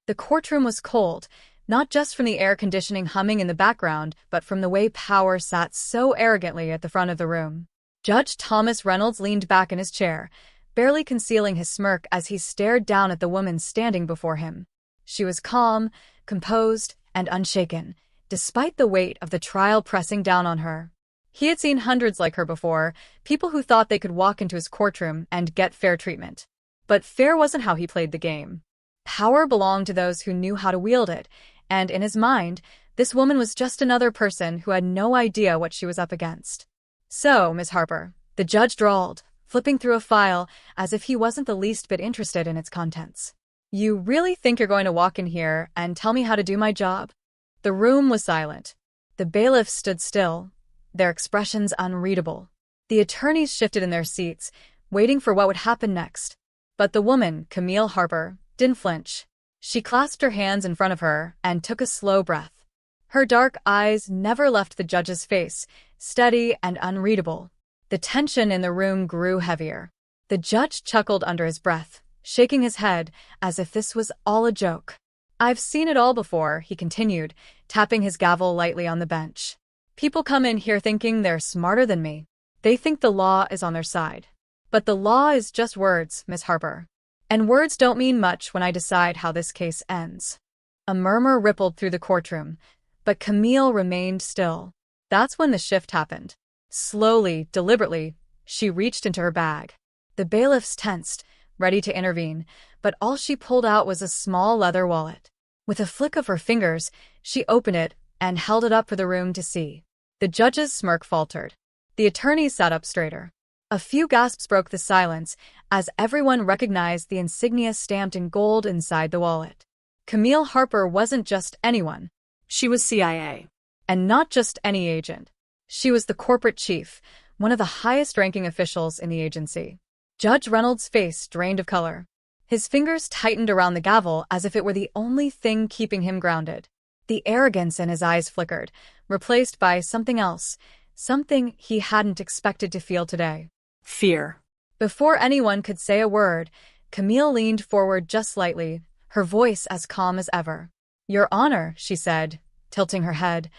The courtroom was cold, not just from the air conditioning humming in the background, but from the way power sat so arrogantly at the front of the room. Judge Thomas Reynolds leaned back in his chair, barely concealing his smirk as he stared down at the woman standing before him. She was calm, composed, and unshaken, despite the weight of the trial pressing down on her. He had seen hundreds like her before, people who thought they could walk into his courtroom and get fair treatment. But fair wasn't how he played the game. Power belonged to those who knew how to wield it, and in his mind, this woman was just another person who had no idea what she was up against. "So, Miss Harper," the judge drawled, flipping through a file as if he wasn't the least bit interested in its contents. "You really think you're going to walk in here and tell me how to do my job?" The room was silent. The bailiffs stood still, their expressions unreadable. The attorneys shifted in their seats, waiting for what would happen next. But the woman, Camille Harper, didn't flinch. She clasped her hands in front of her and took a slow breath. Her dark eyes never left the judge's face, steady and unreadable. The tension in the room grew heavier. The judge chuckled under his breath, shaking his head as if this was all a joke. "I've seen it all before," he continued, tapping his gavel lightly on the bench. "People come in here thinking they're smarter than me. They think the law is on their side. But the law is just words, Miss Harper. And words don't mean much when I decide how this case ends." A murmur rippled through the courtroom, but Camille remained still. That's when the shift happened. Slowly, deliberately, she reached into her bag. The bailiffs tensed, ready to intervene, but all she pulled out was a small leather wallet. With a flick of her fingers, she opened it and held it up for the room to see. The judge's smirk faltered. The attorneys sat up straighter. A few gasps broke the silence as everyone recognized the insignia stamped in gold inside the wallet. Camille Harper wasn't just anyone. She was CIA. And not just any agent. She was the corporate chief, one of the highest-ranking officials in the agency. Judge Reynolds' face drained of color. His fingers tightened around the gavel as if it were the only thing keeping him grounded. The arrogance in his eyes flickered, replaced by something else, something he hadn't expected to feel today. Fear. Before anyone could say a word, Camille leaned forward just slightly, her voice as calm as ever. "Your Honor," she said, tilting her head,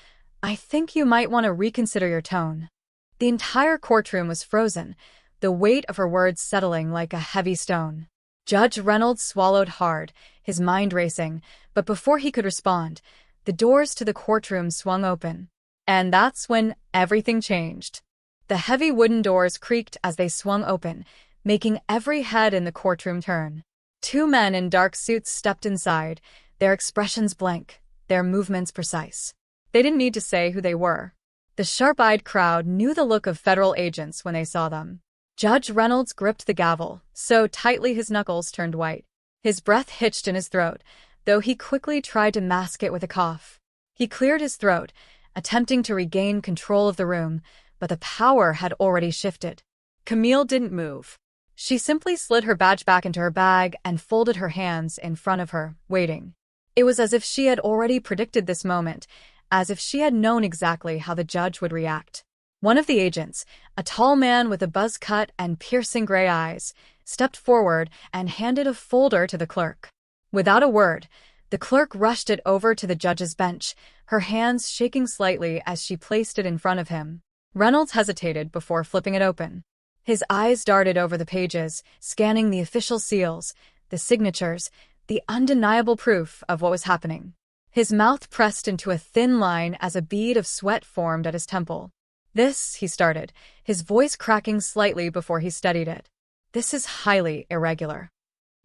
"I think you might want to reconsider your tone." The entire courtroom was frozen, the weight of her words settling like a heavy stone. Judge Reynolds swallowed hard, his mind racing, but before he could respond, the doors to the courtroom swung open. And that's when everything changed. The heavy wooden doors creaked as they swung open, making every head in the courtroom turn. Two men in dark suits stepped inside, their expressions blank, their movements precise. They didn't need to say who they were. The sharp-eyed crowd knew the look of federal agents when they saw them. Judge Reynolds gripped the gavel, so tightly his knuckles turned white. His breath hitched in his throat, though he quickly tried to mask it with a cough. He cleared his throat, attempting to regain control of the room, but the power had already shifted. Camille didn't move. She simply slid her badge back into her bag and folded her hands in front of her, waiting. It was as if she had already predicted this moment, as if she had known exactly how the judge would react. One of the agents, a tall man with a buzz cut and piercing gray eyes, stepped forward and handed a folder to the clerk. Without a word, the clerk rushed it over to the judge's bench, her hands shaking slightly as she placed it in front of him. Reynolds hesitated before flipping it open. His eyes darted over the pages, scanning the official seals, the signatures, the undeniable proof of what was happening. His mouth pressed into a thin line as a bead of sweat formed at his temple. "This," he started, his voice cracking slightly before he steadied it. "This is highly irregular."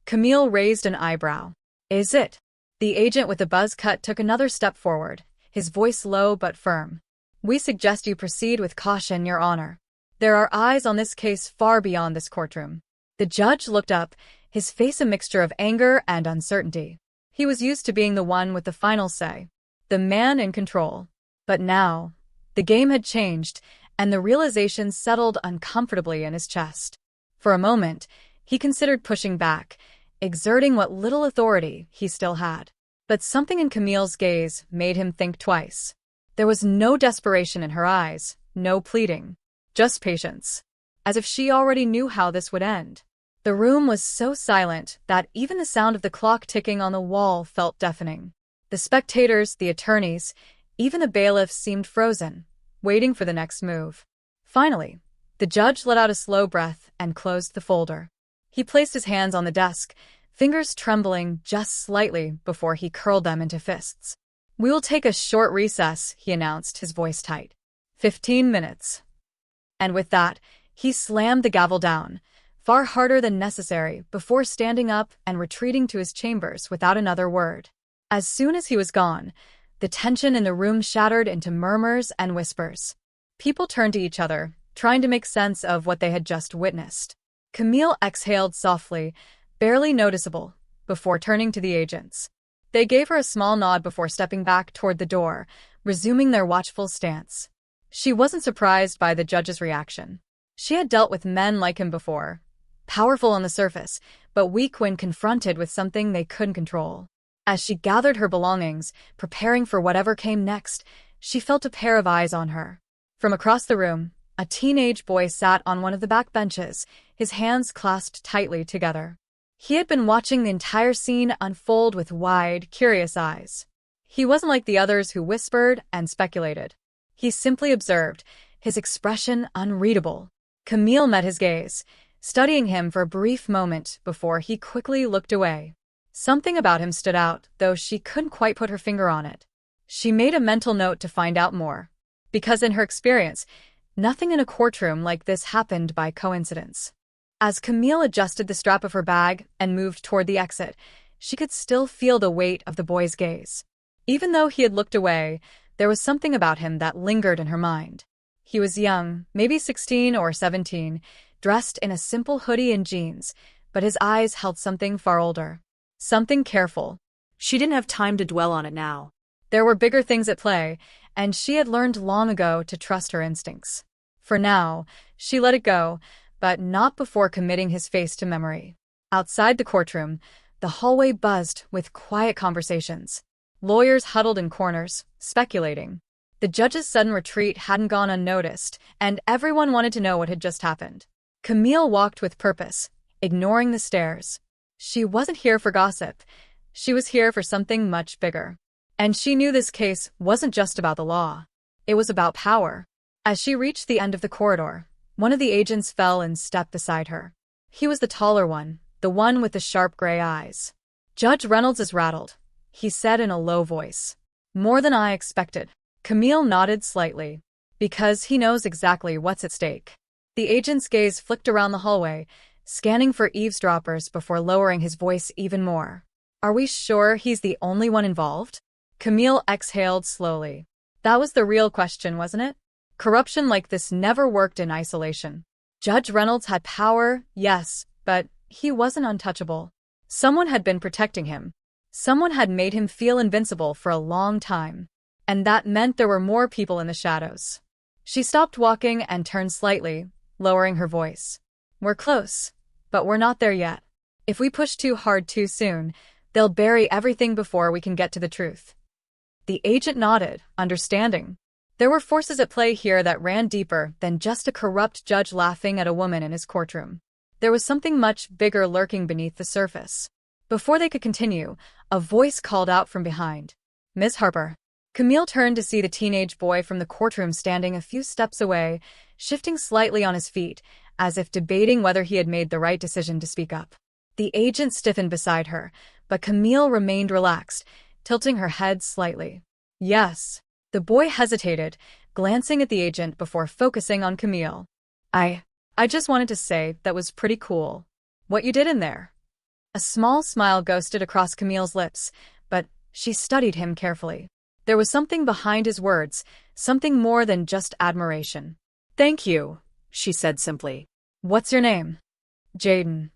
Camille raised an eyebrow. "Is it?" The agent with the buzz cut took another step forward, his voice low but firm. "We suggest you proceed with caution, Your Honor. There are eyes on this case far beyond this courtroom." The judge looked up, his face a mixture of anger and uncertainty. He was used to being the one with the final say, the man in control. But now, the game had changed, and the realization settled uncomfortably in his chest. For a moment, he considered pushing back, exerting what little authority he still had. But something in Camille's gaze made him think twice. There was no desperation in her eyes, no pleading, just patience, as if she already knew how this would end. The room was so silent that even the sound of the clock ticking on the wall felt deafening. The spectators, the attorneys, even the bailiffs seemed frozen, waiting for the next move. Finally, the judge let out a slow breath and closed the folder. He placed his hands on the desk, fingers trembling just slightly before he curled them into fists. "We will take a short recess," he announced, his voice tight. 15 minutes. And with that, he slammed the gavel down, far harder than necessary, before standing up and retreating to his chambers without another word. As soon as he was gone, the tension in the room shattered into murmurs and whispers. People turned to each other, trying to make sense of what they had just witnessed. Camille exhaled softly, barely noticeable, before turning to the agents. They gave her a small nod before stepping back toward the door, resuming their watchful stance. She wasn't surprised by the judge's reaction. She had dealt with men like him before, powerful on the surface, but weak when confronted with something they couldn't control. As she gathered her belongings, preparing for whatever came next, she felt a pair of eyes on her. From across the room, a teenage boy sat on one of the back benches, his hands clasped tightly together. He had been watching the entire scene unfold with wide, curious eyes. He wasn't like the others who whispered and speculated. He simply observed, his expression unreadable. Camille met his gaze, studying him for a brief moment before he quickly looked away. Something about him stood out, though she couldn't quite put her finger on it. She made a mental note to find out more, because in her experience, nothing in a courtroom like this happened by coincidence. As Camille adjusted the strap of her bag and moved toward the exit, she could still feel the weight of the boy's gaze. Even though he had looked away, there was something about him that lingered in her mind. He was young, maybe 16 or 17, dressed in a simple hoodie and jeans, but his eyes held something far older. Something careful. She didn't have time to dwell on it now. There were bigger things at play, and she had learned long ago to trust her instincts. For now, she let it go, but not before committing his face to memory. Outside the courtroom, the hallway buzzed with quiet conversations. Lawyers huddled in corners, speculating. The judge's sudden retreat hadn't gone unnoticed, and everyone wanted to know what had just happened. Camille walked with purpose, ignoring the stares. She wasn't here for gossip. She was here for something much bigger. And she knew this case wasn't just about the law. It was about power. As she reached the end of the corridor, one of the agents fell and stepped beside her. He was the taller one, the one with the sharp gray eyes. "Judge Reynolds is rattled," he said in a low voice. "More than I expected." Camille nodded slightly, because he knows exactly what's at stake. The agent's gaze flicked around the hallway, scanning for eavesdroppers before lowering his voice even more. "Are we sure he's the only one involved?" Camille exhaled slowly. That was the real question, wasn't it? Corruption like this never worked in isolation. Judge Reynolds had power, yes, but he wasn't untouchable. Someone had been protecting him. Someone had made him feel invincible for a long time. And that meant there were more people in the shadows. She stopped walking and turned slightly, lowering her voice. "We're close, but we're not there yet. If we push too hard too soon, they'll bury everything before we can get to the truth." The agent nodded, understanding. There were forces at play here that ran deeper than just a corrupt judge laughing at a woman in his courtroom. There was something much bigger lurking beneath the surface. Before they could continue, a voice called out from behind. "Miss Harper." Camille turned to see the teenage boy from the courtroom standing a few steps away, shifting slightly on his feet, as if debating whether he had made the right decision to speak up. The agent stiffened beside her, but Camille remained relaxed, tilting her head slightly. "Yes." The boy hesitated, glancing at the agent before focusing on Camille. I just wanted to say that was pretty cool. What you did in there." A small smile ghosted across Camille's lips, but she studied him carefully. There was something behind his words, something more than just admiration. "Thank you," she said simply. "What's your name?" "Jaden."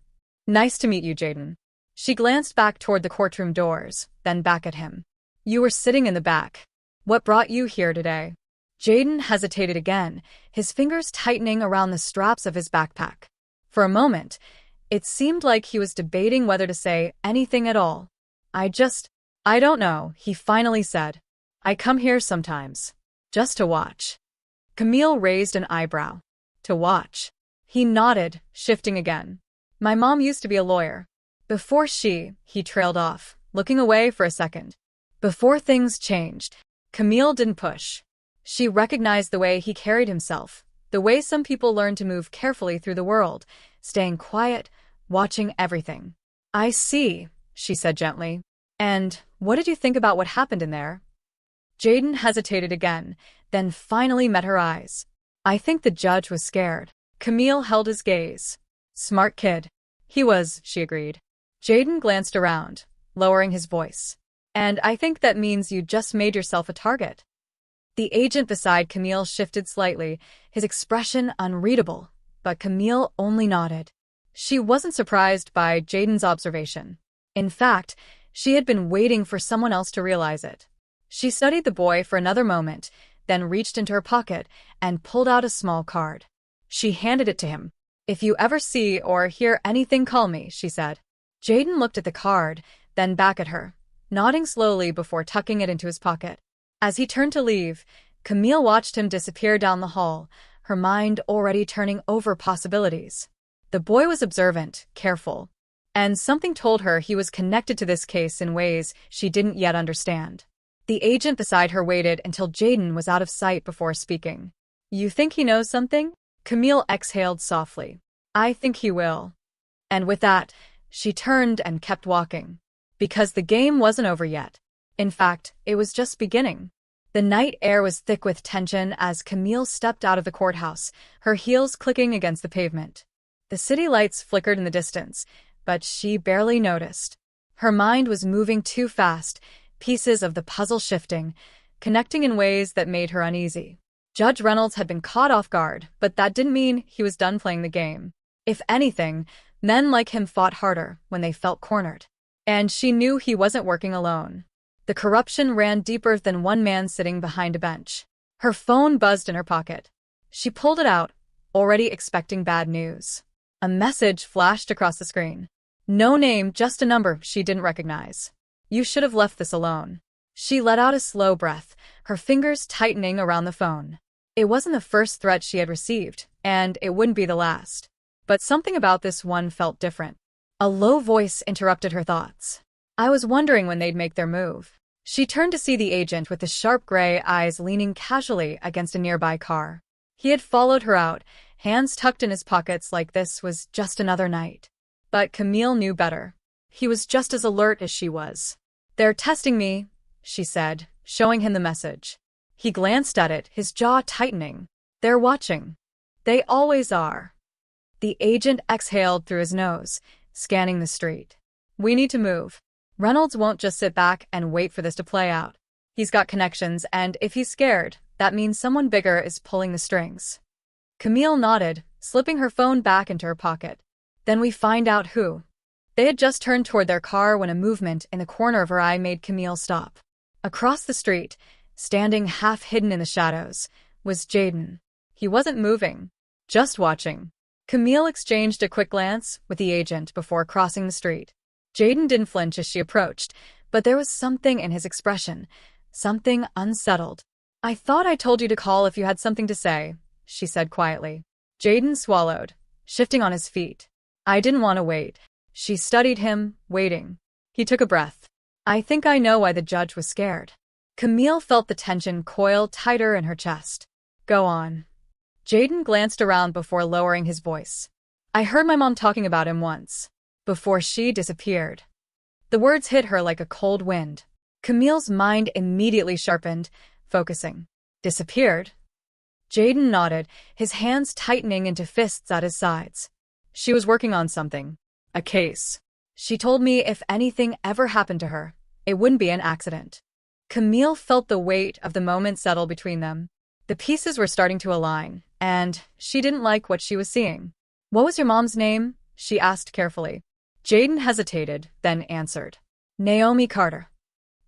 "Nice to meet you, Jaden." She glanced back toward the courtroom doors, then back at him. "You were sitting in the back. What brought you here today?" Jaden hesitated again, his fingers tightening around the straps of his backpack. For a moment, it seemed like he was debating whether to say anything at all. I don't know," he finally said. "I come here sometimes. Just to watch." Camille raised an eyebrow. "To watch?" He nodded, shifting again. My mom used to be a lawyer. He trailed off, looking away for a second. Before things changed, Camille didn't push. She recognized the way he carried himself, the way some people learn to move carefully through the world, staying quiet, watching everything. I see, she said gently. And what did you think about what happened in there? Jaden hesitated again, then finally met her eyes. I think the judge was scared. Camille held his gaze. Smart kid. He was, she agreed. Jaden glanced around, lowering his voice. And I think that means you just made yourself a target. The agent beside Camille shifted slightly, his expression unreadable, but Camille only nodded. She wasn't surprised by Jaden's observation. In fact, she had been waiting for someone else to realize it. She studied the boy for another moment, then reached into her pocket and pulled out a small card. She handed it to him. If you ever see or hear anything, call me, she said. Jaden looked at the card, then back at her, nodding slowly before tucking it into his pocket. As he turned to leave, Camille watched him disappear down the hall, her mind already turning over possibilities. The boy was observant, careful, and something told her he was connected to this case in ways she didn't yet understand. The agent beside her waited until Jaden was out of sight before speaking. You think he knows something? Camille exhaled softly. I think he will. And with that, she turned and kept walking. Because the game wasn't over yet. In fact, it was just beginning. The night air was thick with tension as Camille stepped out of the courthouse, her heels clicking against the pavement. The city lights flickered in the distance, but she barely noticed. Her mind was moving too fast, pieces of the puzzle shifting, connecting in ways that made her uneasy. Judge Reynolds had been caught off guard, but that didn't mean he was done playing the game. If anything, men like him fought harder when they felt cornered. And she knew he wasn't working alone. The corruption ran deeper than one man sitting behind a bench. Her phone buzzed in her pocket. She pulled it out, already expecting bad news. A message flashed across the screen. No name, just a number she didn't recognize. You should have left this alone. She let out a slow breath, her fingers tightening around the phone. It wasn't the first threat she had received, and it wouldn't be the last. But something about this one felt different. A low voice interrupted her thoughts. I was wondering when they'd make their move. She turned to see the agent with the sharp gray eyes leaning casually against a nearby car. He had followed her out, hands tucked in his pockets like this was just another night. But Camille knew better. He was just as alert as she was. They're testing me, she said, showing him the message. He glanced at it, his jaw tightening. They're watching. They always are. The agent exhaled through his nose, scanning the street. We need to move. Reynolds won't just sit back and wait for this to play out. He's got connections, and if he's scared, that means someone bigger is pulling the strings. Camille nodded, slipping her phone back into her pocket. Then we find out who. They had just turned toward their car when a movement in the corner of her eye made Camille stop. Across the street, standing half hidden in the shadows, was Jaden. He wasn't moving, just watching. Camille exchanged a quick glance with the agent before crossing the street. Jaden didn't flinch as she approached, but there was something in his expression, something unsettled. I thought I told you to call if you had something to say, she said quietly. Jaden swallowed, shifting on his feet. I didn't want to wait. She studied him, waiting. He took a breath. I think I know why the judge was scared. Camille felt the tension coil tighter in her chest. Go on. Jaden glanced around before lowering his voice. I heard my mom talking about him once. Before she disappeared. The words hit her like a cold wind. Camille's mind immediately sharpened, focusing. Disappeared? Jaden nodded, his hands tightening into fists at his sides. She was working on something. A case. She told me if anything ever happened to her, it wouldn't be an accident. Camille felt the weight of the moment settle between them. The pieces were starting to align, and she didn't like what she was seeing. What was your mom's name? She asked carefully. Jaden hesitated, then answered. Naomi Carter.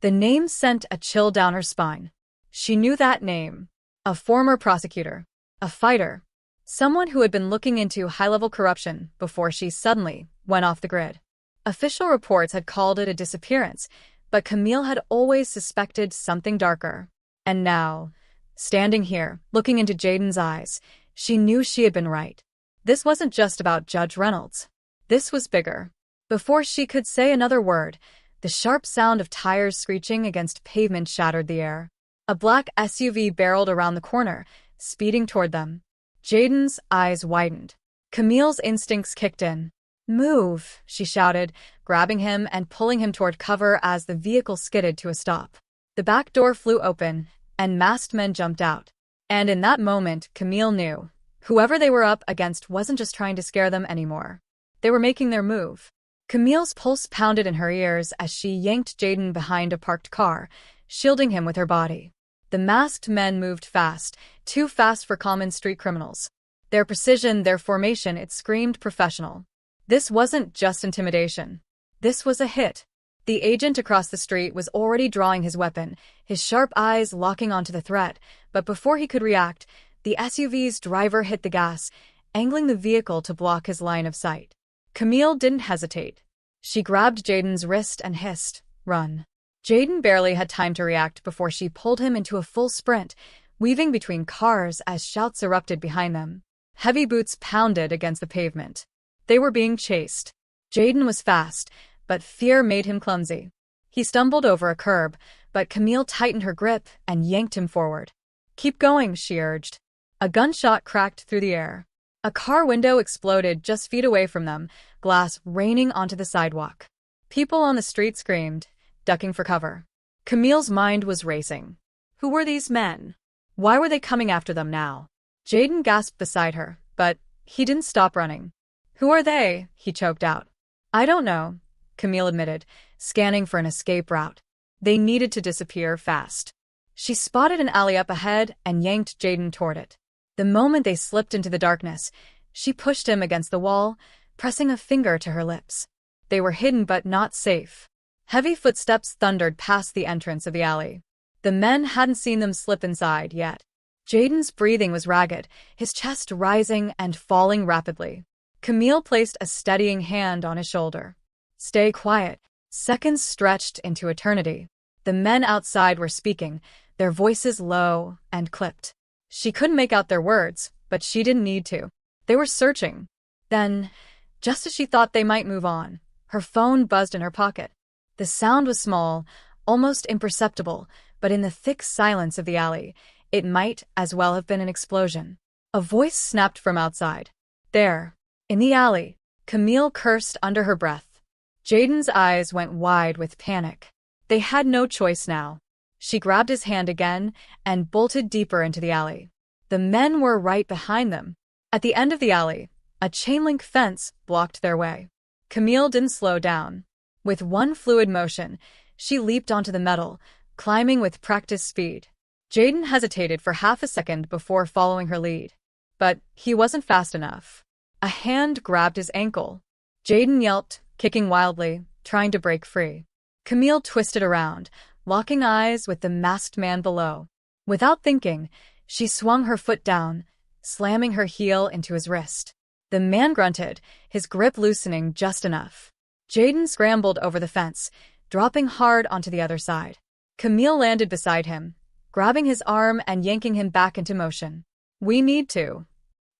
The name sent a chill down her spine. She knew that name. A former prosecutor. A fighter. Someone who had been looking into high-level corruption before she suddenly went off the grid. Official reports had called it a disappearance, but Camille had always suspected something darker. And now, standing here, looking into Jaden's eyes, she knew she had been right. This wasn't just about Judge Reynolds. This was bigger. Before she could say another word, the sharp sound of tires screeching against pavement shattered the air. A black SUV barreled around the corner, speeding toward them. Jaden's eyes widened. Camille's instincts kicked in. "Move," she shouted, grabbing him and pulling him toward cover as the vehicle skidded to a stop. The back door flew open, and masked men jumped out. And in that moment, Camille knew. Whoever they were up against wasn't just trying to scare them anymore. They were making their move. Camille's pulse pounded in her ears as she yanked Jaden behind a parked car, shielding him with her body. The masked men moved fast, too fast for common street criminals. Their precision, their formation, it screamed professional. This wasn't just intimidation. This was a hit. The agent across the street was already drawing his weapon, his sharp eyes locking onto the threat, but before he could react, the SUV's driver hit the gas, angling the vehicle to block his line of sight. Camille didn't hesitate. She grabbed Jaden's wrist and hissed, "Run." Jaden barely had time to react before she pulled him into a full sprint, weaving between cars as shouts erupted behind them. Heavy boots pounded against the pavement. They were being chased. Jaden was fast, but fear made him clumsy. He stumbled over a curb, but Camille tightened her grip and yanked him forward. "Keep going," she urged. A gunshot cracked through the air. A car window exploded just feet away from them, glass raining onto the sidewalk. People on the street screamed, ducking for cover. Camille's mind was racing. Who were these men? Why were they coming after them now? Jaden gasped beside her, but he didn't stop running. "Who are they?" he choked out. "I don't know," Camille admitted, scanning for an escape route. They needed to disappear fast. She spotted an alley up ahead and yanked Jaden toward it. The moment they slipped into the darkness, she pushed him against the wall, pressing a finger to her lips. They were hidden but not safe. Heavy footsteps thundered past the entrance of the alley. The men hadn't seen them slip inside yet. Jaden's breathing was ragged, his chest rising and falling rapidly. Camille placed a steadying hand on his shoulder. "Stay quiet." Seconds stretched into eternity. The men outside were speaking, their voices low and clipped. She couldn't make out their words, but she didn't need to. They were searching. Then, just as she thought they might move on, her phone buzzed in her pocket. The sound was small, almost imperceptible, but in the thick silence of the alley, it might as well have been an explosion. A voice snapped from outside. "There." In the alley, Camille cursed under her breath. Jaden's eyes went wide with panic. They had no choice now. She grabbed his hand again and bolted deeper into the alley. The men were right behind them. At the end of the alley, a chain-link fence blocked their way. Camille didn't slow down. With one fluid motion, she leaped onto the metal, climbing with practiced speed. Jaden hesitated for half a second before following her lead. But he wasn't fast enough. A hand grabbed his ankle. Jaden yelped, kicking wildly, trying to break free. Camille twisted around, locking eyes with the masked man below. Without thinking, she swung her foot down, slamming her heel into his wrist. The man grunted, his grip loosening just enough. Jaden scrambled over the fence, dropping hard onto the other side. Camille landed beside him, grabbing his arm and yanking him back into motion. "We need to."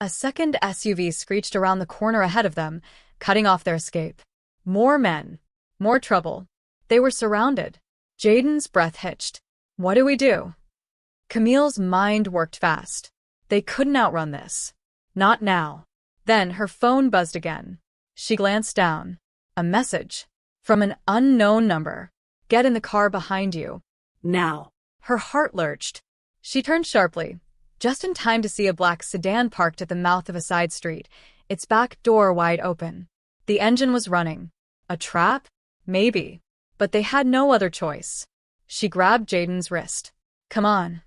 A second SUV screeched around the corner ahead of them, cutting off their escape. More men. More trouble. They were surrounded. Jaden's breath hitched. "What do we do?" Camille's mind worked fast. They couldn't outrun this. Not now. Then her phone buzzed again. She glanced down. A message. From an unknown number. "Get in the car behind you. Now." Her heart lurched. She turned sharply, just in time to see a black sedan parked at the mouth of a side street, its back door wide open. The engine was running. A trap? Maybe. But they had no other choice. She grabbed Jaden's wrist. "Come on."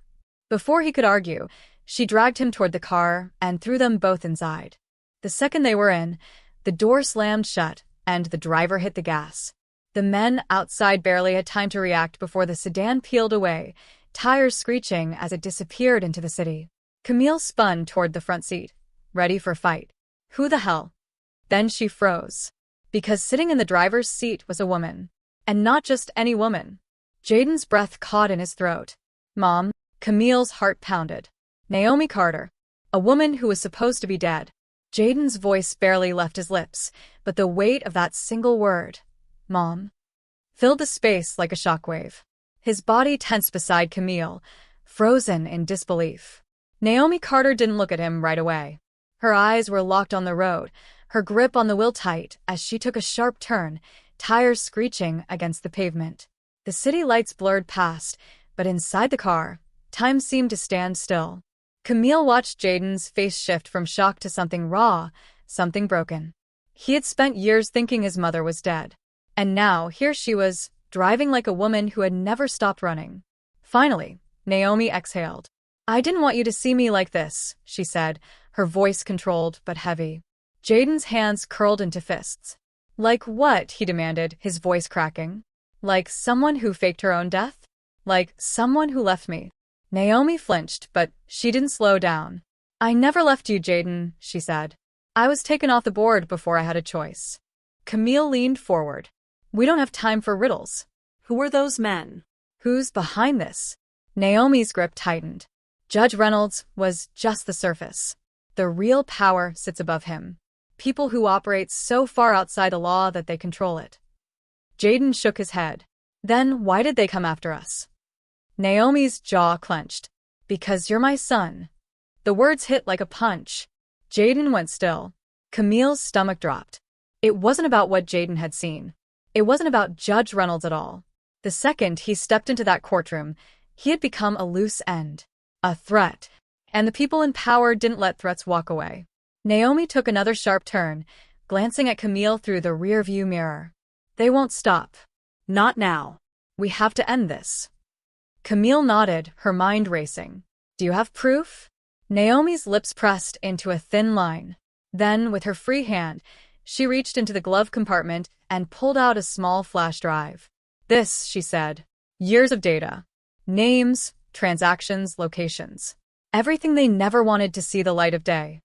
Before he could argue, she dragged him toward the car and threw them both inside. The second they were in, the door slammed shut and the driver hit the gas. The men outside barely had time to react before the sedan peeled away, tires screeching as it disappeared into the city. Camille spun toward the front seat, ready for fight. Who the hell? Then she froze. Because sitting in the driver's seat was a woman. And not just any woman. Jaden's breath caught in his throat. "Mom." Camille's heart pounded. Naomi Carter. A woman who was supposed to be dead. Jaden's voice barely left his lips, but the weight of that single word, Mom, filled the space like a shockwave. His body tensed beside Camille, frozen in disbelief. Naomi Carter didn't look at him right away. Her eyes were locked on the road, her grip on the wheel tight as she took a sharp turn, tires screeching against the pavement. The city lights blurred past, but inside the car, time seemed to stand still. Camille watched Jaden's face shift from shock to something raw, something broken. He had spent years thinking his mother was dead. And now, here she was, driving like a woman who had never stopped running. Finally, Naomi exhaled. "I didn't want you to see me like this," she said, her voice controlled but heavy. Jaden's hands curled into fists. "Like what?" he demanded, his voice cracking. "Like someone who faked her own death? Like someone who left me?" Naomi flinched, but she didn't slow down. "I never left you, Jaden," she said. "I was taken off the board before I had a choice." Camille leaned forward. "We don't have time for riddles." "Who are those men?" "Who's behind this?" Naomi's grip tightened. Judge Reynolds was just the surface. The real power sits above him. People who operate so far outside the law that they control it. Jaden shook his head. "Then why did they come after us?" Naomi's jaw clenched. "Because you're my son." The words hit like a punch. Jaden went still. Camille's stomach dropped. It wasn't about what Jaden had seen. It wasn't about Judge Reynolds at all. The second he stepped into that courtroom, he had become a loose end. A threat. And the people in power didn't let threats walk away. Naomi took another sharp turn, glancing at Camille through the rearview mirror. "They won't stop." "Not now. "We have to end this." Camille nodded, her mind racing. "Do you have proof?" Naomi's lips pressed into a thin line. Then, with her free hand, she reached into the glove compartment and pulled out a small flash drive. "This," she said. "Years of data. Names, transactions, locations. Everything they never wanted to see the light of day."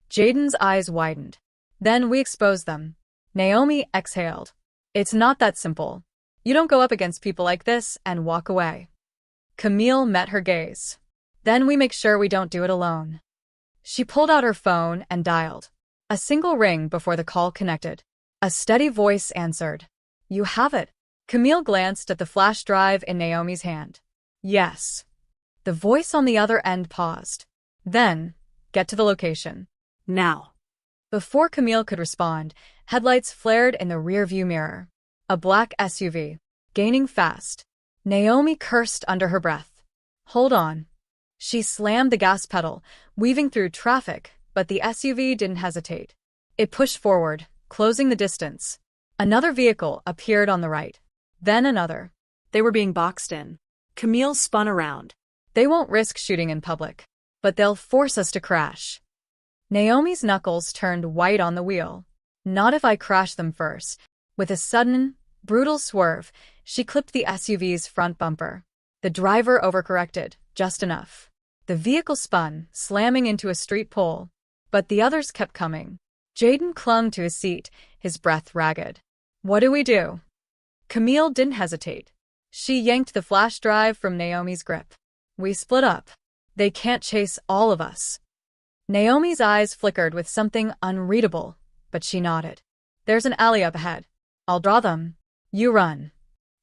Jaden's eyes widened. "Then we expose them." Naomi exhaled. "It's not that simple. You don't go up against people like this and walk away." Camille met her gaze. "Then we make sure we don't do it alone." She pulled out her phone and dialed. A single ring before the call connected. A steady voice answered. "You have it." Camille glanced at the flash drive in Naomi's hand. "Yes." The voice on the other end paused. "Then, get to the location." "Now." Before Camille could respond, headlights flared in the rearview mirror. A black SUV. Gaining fast. Naomi cursed under her breath. "Hold on." She slammed the gas pedal, weaving through traffic, but the SUV didn't hesitate. It pushed forward, closing the distance. Another vehicle appeared on the right. Then another. They were being boxed in. Camille spun around. "They won't risk shooting in public, but they'll force us to crash." Naomi's knuckles turned white on the wheel. "Not if I crash them first." With a sudden, brutal swerve, she clipped the SUV's front bumper. The driver overcorrected, just enough. The vehicle spun, slamming into a street pole. But the others kept coming. Jaden clung to his seat, his breath ragged. "What do we do?" Camille didn't hesitate. She yanked the flash drive from Naomi's grip. "We split up. They can't chase all of us." Naomi's eyes flickered with something unreadable, but she nodded. "There's an alley up ahead. I'll draw them. You run."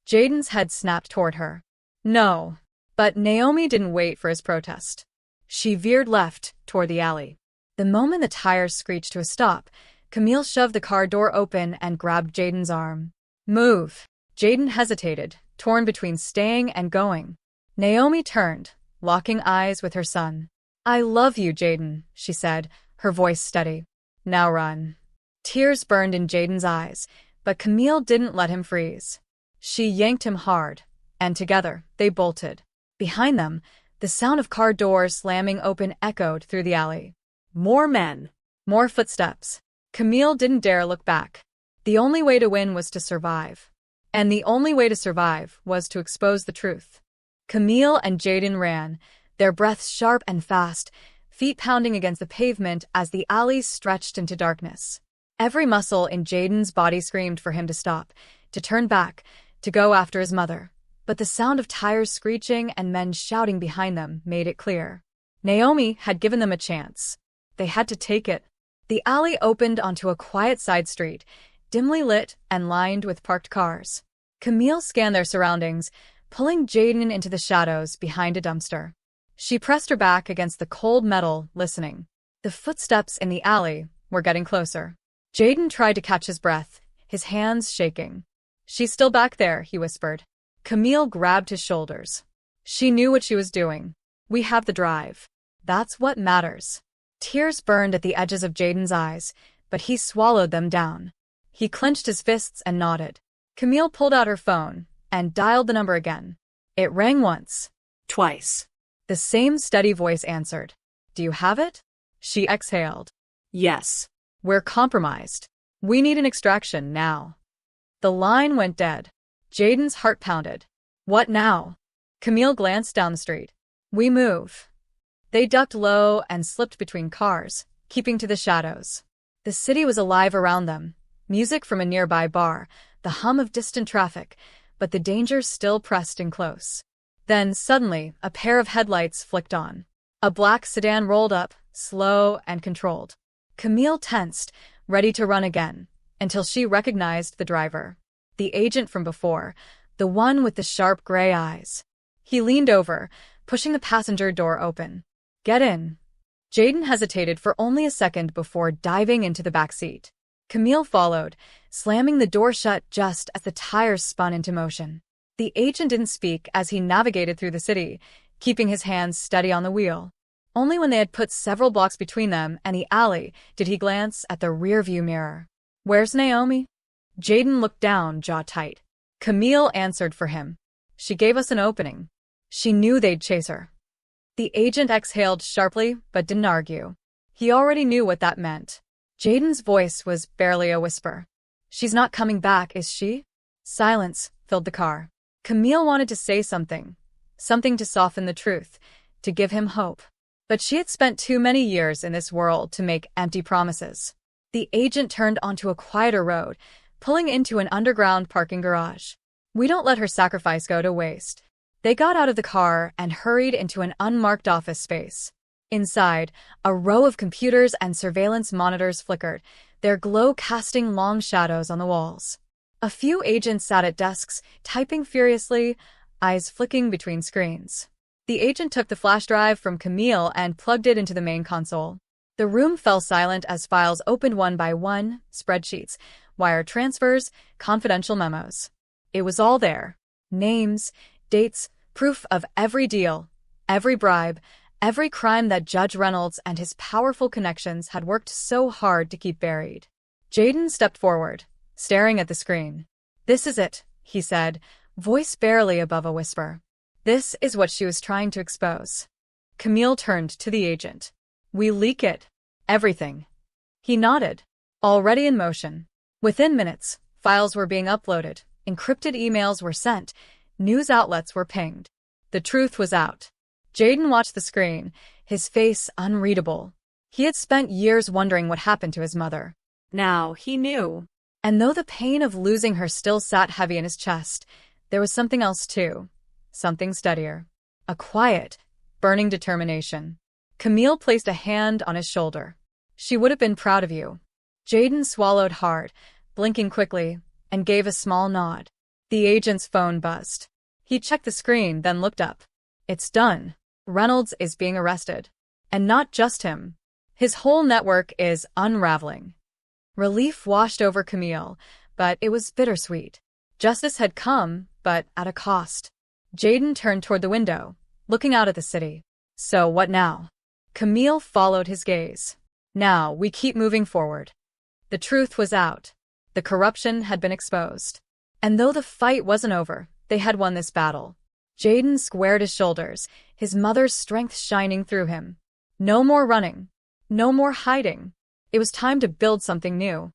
Jaden's head snapped toward her. "No." But Naomi didn't wait for his protest. She veered left, toward the alley. The moment the tires screeched to a stop, Camille shoved the car door open and grabbed Jaden's arm. "Move." Jaden hesitated, torn between staying and going. Naomi turned, locking eyes with her son. "I love you, Jaden," she said, her voice steady. "Now run." Tears burned in Jaden's eyes, but Camille didn't let him freeze. She yanked him hard, and together, they bolted. Behind them, the sound of car doors slamming open echoed through the alley. More men. More footsteps. Camille didn't dare look back. The only way to win was to survive. And the only way to survive was to expose the truth. Camille and Jaden ran, their breaths sharp and fast, feet pounding against the pavement as the alley stretched into darkness. Every muscle in Jaden's body screamed for him to stop, to turn back, to go after his mother. But the sound of tires screeching and men shouting behind them made it clear. Naomi had given them a chance. They had to take it. The alley opened onto a quiet side street, dimly lit and lined with parked cars. Camille scanned their surroundings, pulling Jaden into the shadows behind a dumpster. She pressed her back against the cold metal, listening. The footsteps in the alley were getting closer. Jaden tried to catch his breath, his hands shaking. "She's still back there," he whispered. Camille grabbed his shoulders. She knew what she was doing. "We have the drive. That's what matters." Tears burned at the edges of Jaden's eyes, but he swallowed them down. He clenched his fists and nodded. Camille pulled out her phone and dialed the number again. It rang once. Twice. The same steady voice answered. "Do you have it?" She exhaled. Yes. "We're compromised. We need an extraction now." The line went dead. Jaden's heart pounded. "What now?" Camille glanced down the street. "We move." They ducked low and slipped between cars, keeping to the shadows. The city was alive around them. Music from a nearby bar, the hum of distant traffic, but the danger still pressed in close. Then, suddenly, a pair of headlights flicked on. A black sedan rolled up, slow and controlled. Camille tensed, ready to run again, until she recognized the driver. The agent from before, the one with the sharp gray eyes. He leaned over, pushing the passenger door open. "Get in." Jaden hesitated for only a second before diving into the back seat. Camille followed, slamming the door shut just as the tires spun into motion. The agent didn't speak as he navigated through the city, keeping his hands steady on the wheel. Only when they had put several blocks between them and the alley did he glance at the rearview mirror. "Where's Naomi?" Jaden looked down, jaw tight. Camille answered for him. "She gave us an opening. She knew they'd chase her." The agent exhaled sharply but didn't argue. He already knew what that meant. Jaden's voice was barely a whisper. "She's not coming back, is she?" Silence filled the car. Camille wanted to say something to soften the truth, to give him hope. But she had spent too many years in this world to make empty promises. The agent turned onto a quieter road, pulling into an underground parking garage. "We don't let her sacrifice go to waste." They got out of the car and hurried into an unmarked office space. Inside, a row of computers and surveillance monitors flickered, their glow casting long shadows on the walls. A few agents sat at desks, typing furiously, eyes flicking between screens. The agent took the flash drive from Camille and plugged it into the main console. The room fell silent as files opened one by one, spreadsheets, wire transfers, confidential memos. It was all there. Names, dates, proof of every deal, every bribe, every crime that Judge Reynolds and his powerful connections had worked so hard to keep buried. Jaden stepped forward, staring at the screen. "This is it," he said, voice barely above a whisper. "This is what she was trying to expose." Camille turned to the agent. "We leak it. Everything." He nodded. Already in motion. Within minutes, files were being uploaded, encrypted emails were sent, news outlets were pinged. The truth was out. Jaden watched the screen, his face unreadable. He had spent years wondering what happened to his mother. Now he knew. And though the pain of losing her still sat heavy in his chest, there was something else too. Something steadier. A quiet, burning determination. Camille placed a hand on his shoulder. "She would have been proud of you." Jaden swallowed hard, blinking quickly, and gave a small nod. The agent's phone buzzed. He checked the screen, then looked up. "It's done. Reynolds is being arrested. And not just him. His whole network is unraveling." Relief washed over Camille, but it was bittersweet. Justice had come, but at a cost. Jaden turned toward the window, looking out at the city. "So what now?" Camille followed his gaze. "Now we keep moving forward." The truth was out. The corruption had been exposed. And though the fight wasn't over, they had won this battle. Jaden squared his shoulders, his mother's strength shining through him. No more running. No more hiding. It was time to build something new.